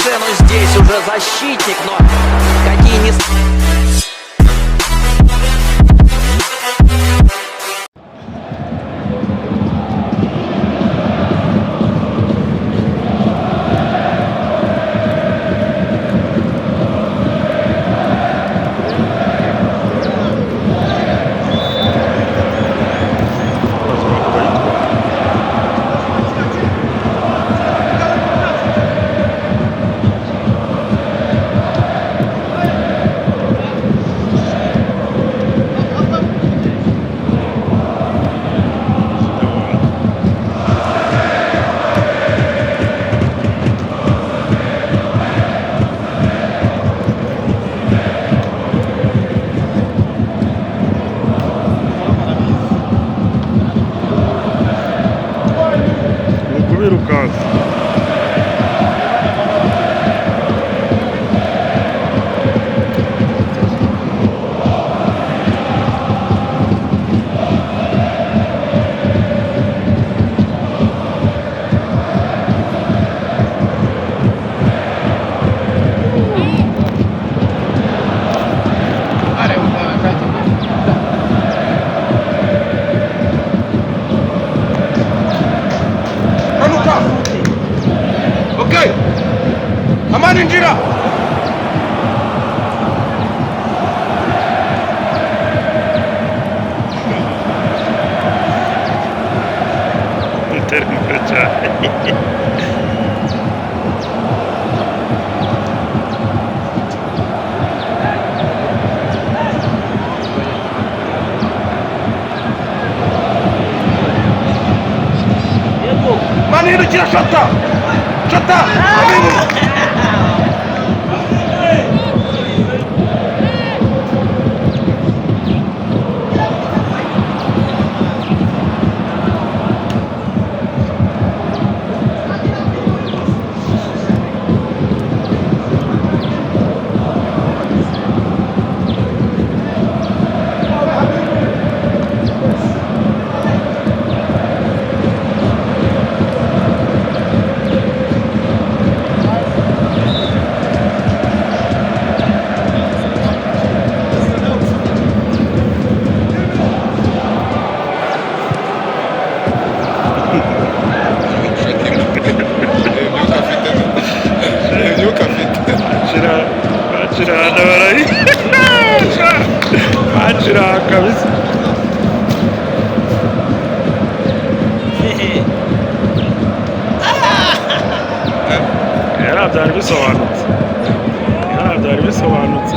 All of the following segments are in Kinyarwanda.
сцену здесь уже защитник, но какие не... Луковий рукав. Aman injira! Mani injira shotta! Shotta! Acira kabisa. Herhalde harbi soğanlık. Herhalde harbi soğanlık.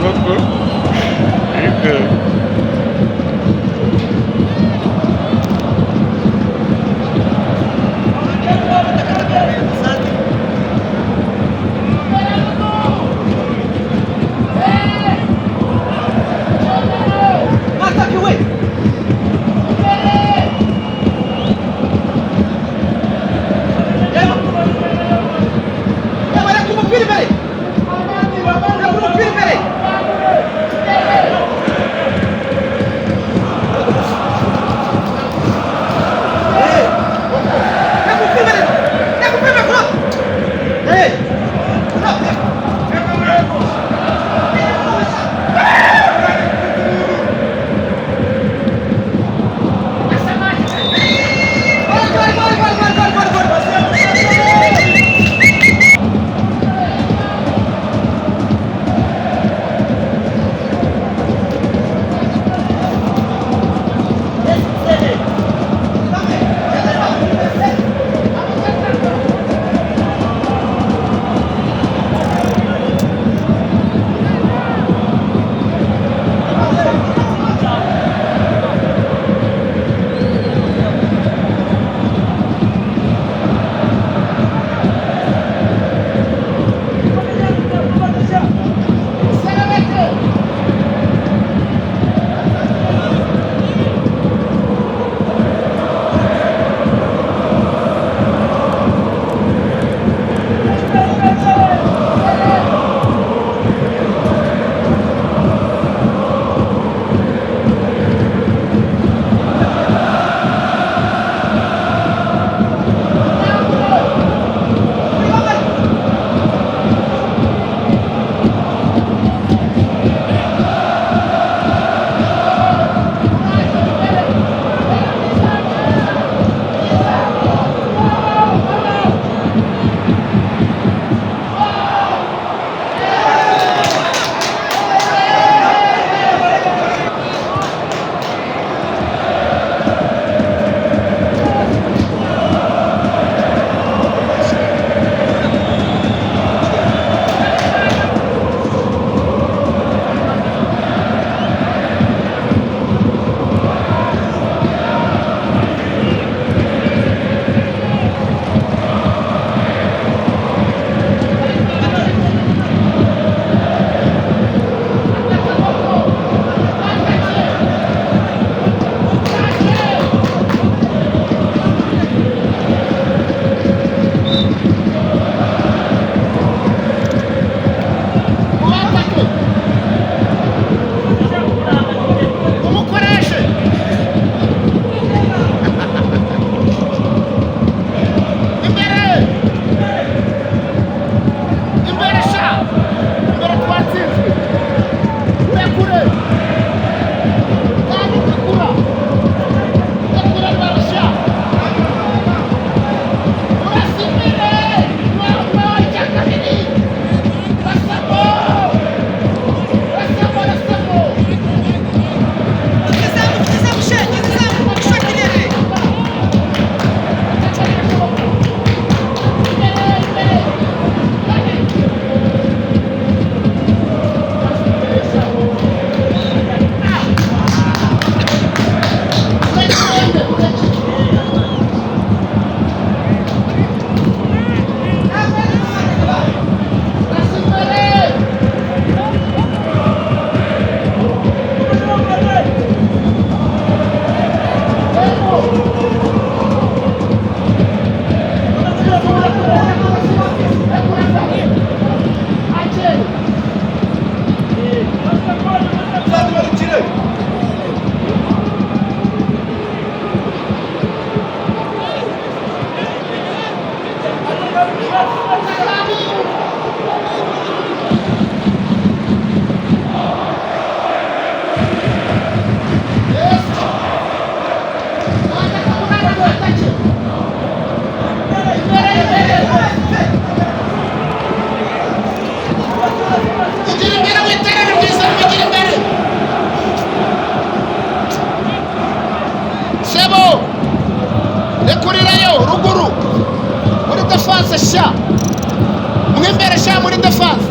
koko ariko defense sha mwimbere sha muri defense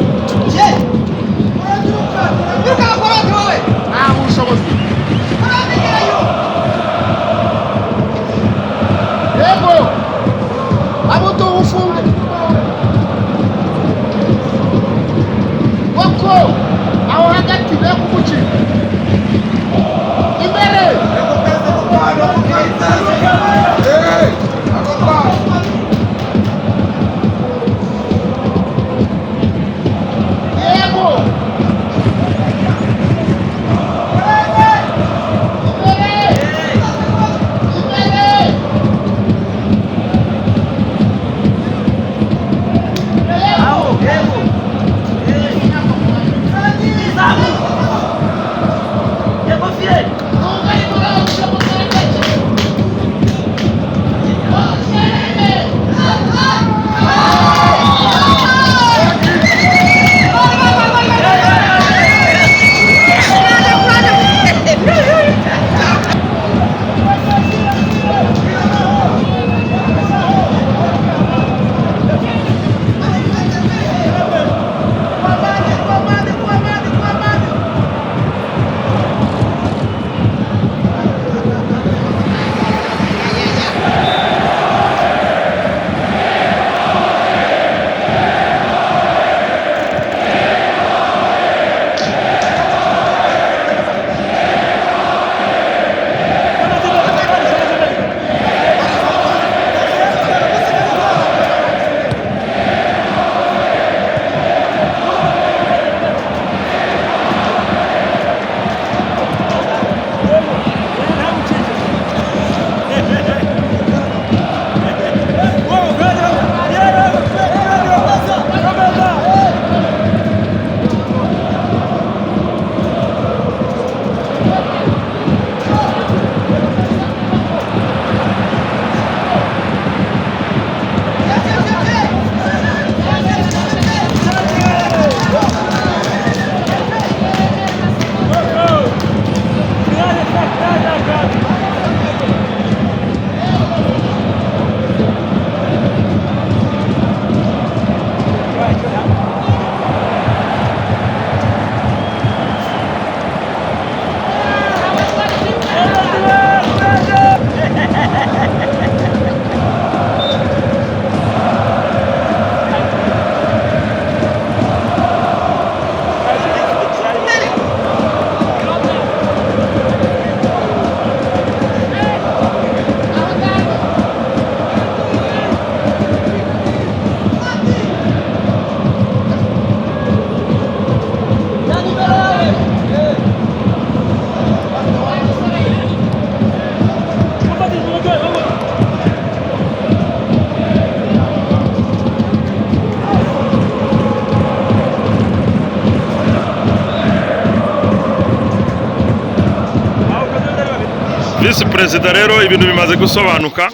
Visi Perezida rero ibintu bimaze gusobanuka.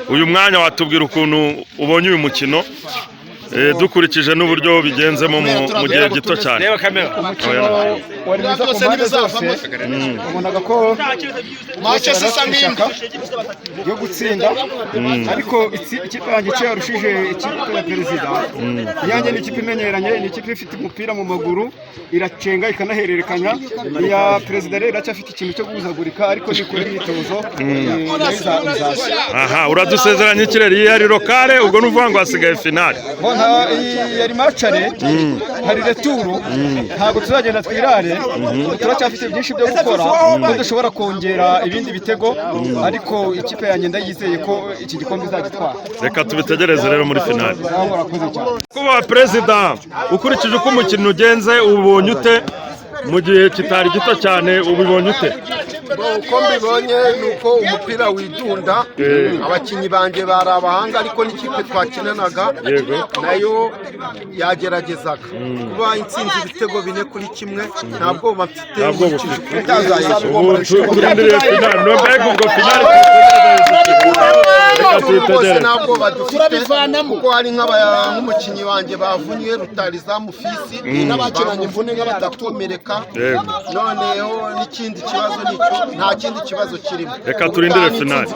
Uyu mwanya watubwira ukuntu ubonye uyu mukino dukurikije n'uburyo bigenzemo mu gihe gito cyane. Wari mwiza ku mpande zose, ubonaga ko match sisangimba yo gutsinda, ariko ikipe yanjye cyarushije ikipe ya Perezida. Yanjye ni ikipe imenyeranye, ni ikipe ifite umupira mu maguru, iracenga ikanahererekanya. Ya Perezida rero iracyafite ikintu cyo guhuzagurika, ariko ni kuri imyitozo. Aha, uradusezeranye ikirere yari lokale, ubwo nuvuga ngo hasigaye finale. Yari matchare, hari returu, ntabwo tuzagenda twirare. Turacyafite byinshi byo gukora, ko dushobora kongera ibindi bitego, ariko ikipe yanjye ndayizeye ko iki gikombe izagitwara. Reka tubitegereze rero muri finale. Kuba Perezida, ukurikije uko umukino ugenze, ubonye ute mu gihe kitari gito cyane, ubibonye ute? Uko mbibonye nuko umupira widunda, abakinyi banjye bari abahanga, ariko n'ikipe twakinanaga nayo yageragezaga kuba intsinzi ibitego 4-1. ntabwo bafite turindiriye finale, no mbega ubwo finale bose ntabwo badufite, kuko hari nk'umukinyi wanjye bavunye Rutarizamu Fisi n'abakinanye imvune nk'abatakomereka. Noneho n'ikindi kibazo nicyo, nta kindi kibazo kirimo. Reka turindire finale.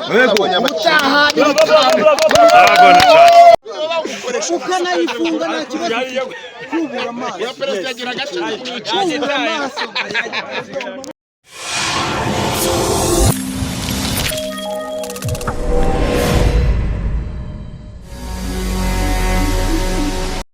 ukanayifunga nta kibazo cyubura amaso.